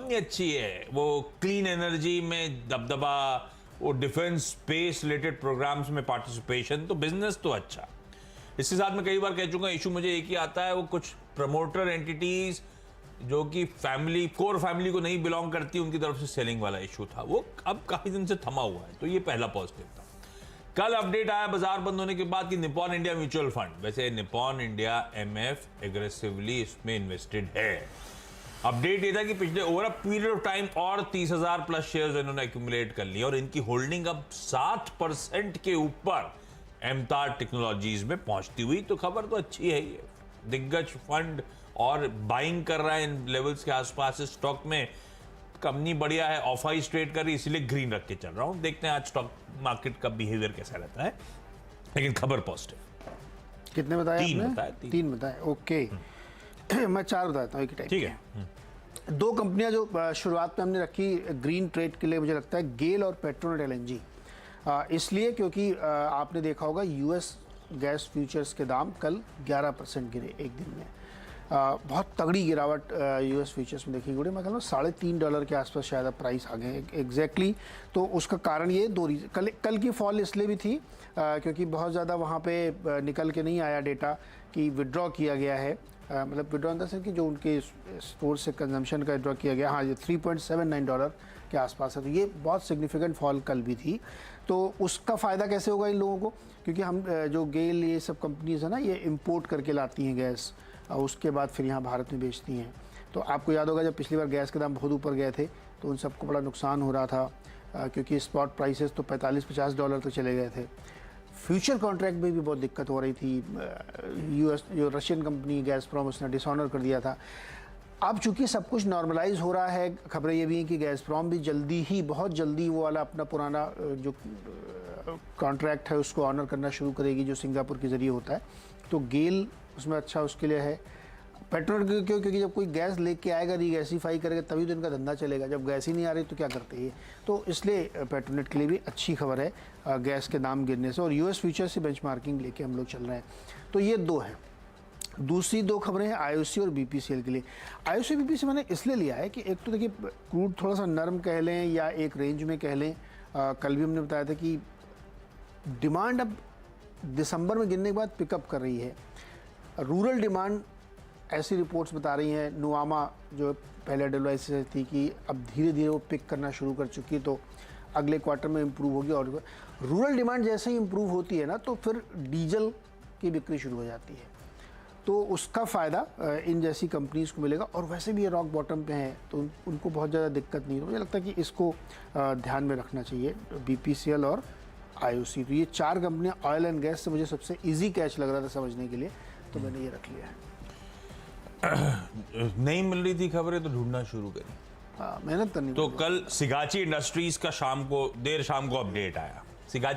Company अच्छी है, वो क्लीन एनर्जी में दबदबा, वो डिफेंस स्पेस रिलेटेड प्रोग्राम्स में पार्टिसिपेशन, तो बिजनेस तो अच्छा। इसके साथ मैं कई बार कह चुका, इशू मुझे एक ही आता है, वो कुछ प्रमोटर एंटिटीज जो कि कोर फैमिली को नहीं बिलोंग करती, उनकी तरफ से सेलिंग वाला इशू था, वो अब काफी दिन से थमा हुआ है, तो ये पहला पॉजिटिव था। कल अपडेट आया बाजार बंद होने के बाद कि निप्पॉन इंडिया म्यूचुअल फंड, वैसे निप्पॉन इंडिया एमएफ एग्रेसिवली इसमें इन्वेस्टेड है। अपडेट ये था कि पिछले over a period of time और 30,000 प्लस शेयर्स इन्होंने एक्यूमुलेट कर लिए और इनकी होल्डिंग अब 60% के ऊपर एमतार टेक्नोलॉजीज में पहुंचती हुई, तो खबर तो अच्छी है। ये दिग्गज फंड और बाइंग कर रहा है इन लेवल्स के आसपास इस स्टॉक में। कंपनी बढ़िया है, ऑफ हाई ट्रेड कर रही, इसलिए ग्रीन रख के चल रहा हूं। देखते हैं आज स्टॉक मार्केट का बिहेवियर कैसा रहता है, लेकिन खबर पॉजिटिव। कितने बताया तीन आपने? बताया, तीन बताया, ओके। मैं चार बताता हूँ एक टाइप। ठीक है। दो कंपनियां जो शुरुआत में हमने रखी ग्रीन ट्रेड के लिए, मुझे लगता है गेल और पेट्रोनेट एलएनजी, इसलिए क्योंकि आपने देखा होगा यूएस गैस फ्यूचर्स के दाम कल 11% गिरे एक दिन में। बहुत तगड़ी गिरावट यूएस फ्यूचर्स में देखी गई। मैं कहूँ $3.5 के आसपास शायद अब प्राइस आ गए एग्जैक्टली। तो उसका कारण ये दो रीजन, कल की फॉल इसलिए भी थी क्योंकि बहुत ज़्यादा वहाँ पे निकल के नहीं आया डेटा कि विड्रॉ किया गया है, मतलब विड्रॉ इन द सेंस कि जो उनके स्टोर से कंजम्पशन का विड्रॉ किया गया, हाँ ये $3.79 के आसपास है। तो ये बहुत सिग्निफिकेंट फॉल कल भी थी। तो उसका फ़ायदा कैसे होगा इन लोगों को, क्योंकि हम जो गेल ये सब कंपनीज है ना, ये इंपोर्ट करके लाती हैं गैस और उसके बाद फिर यहाँ भारत में बेचती हैं। तो आपको याद होगा जब पिछली बार गैस के दाम बहुत ऊपर गए थे तो उन सबको बड़ा नुकसान हो रहा था क्योंकि स्पॉट प्राइसेस तो $45-50 तक चले गए थे। फ्यूचर कॉन्ट्रैक्ट में भी बहुत दिक्कत हो रही थी। यूएस जो रशियन कंपनी गैसप्रॉम, उसने डिसऑनर कर दिया था। अब चूंकि सब कुछ नॉर्मलाइज हो रहा है, खबरें ये भी हैं कि गैसप्रॉम भी जल्दी ही, बहुत जल्दी वो वाला अपना पुराना जो कॉन्ट्रैक्ट है उसको ऑनर करना शुरू करेगी जो सिंगापुर के ज़रिए होता है। तो गेल उसमें अच्छा उसके लिए है। पेट्रोल क्यों, क्योंकि जब कोई गैस लेके आएगा, रीगैसीफाई करेगा, तभी तो इनका धंधा चलेगा। जब गैस ही नहीं आ रही तो क्या करते हैं। तो इसलिए पेट्रोनेट के लिए भी अच्छी खबर है गैस के दाम गिरने से, और यूएस फ्यूचर से बेंचमार्किंग लेके हम लोग चल रहे हैं। तो ये दो हैं। दूसरी दो खबरें हैं आईओसी और बीपीसीएल के लिए। आईओसी बीपीसी मैंने इसलिए लिया है कि एक तो देखिए क्रूड थोड़ा सा नरम कह लें या एक रेंज में कह लें। कल भी हमने बताया था कि डिमांड अब दिसंबर में गिरने के बाद पिकअप कर रही है। रूरल डिमांड ऐसी रिपोर्ट्स बता रही हैं, नुआमा जो पहले डब्ल्यूआईसी से थी, कि अब धीरे धीरे वो पिक करना शुरू कर चुकी है, तो अगले क्वार्टर में इम्प्रूव होगी। और रूरल डिमांड जैसे ही इम्प्रूव होती है ना, तो फिर डीजल की बिक्री शुरू हो जाती है, तो उसका फ़ायदा इन जैसी कंपनीज़ को मिलेगा। और वैसे भी ये रॉक बॉटम पे हैं तो उनको बहुत ज़्यादा दिक्कत नहीं है। मुझे लगता है कि इसको ध्यान में रखना चाहिए, बीपीसीएल और आईओसी। तो ये चार कंपनियां ऑयल एंड गैस से मुझे सबसे इजी कैच लग रहा था समझने के लिए, तो मैंने ये रख लिया है। नहीं मिल रही थी खबरें तो ढूंढना शुरू करी। मेहनत करनी। तो कल सिगाची इंडस्ट्रीज का देर शाम को अपडेट आया। सिगाची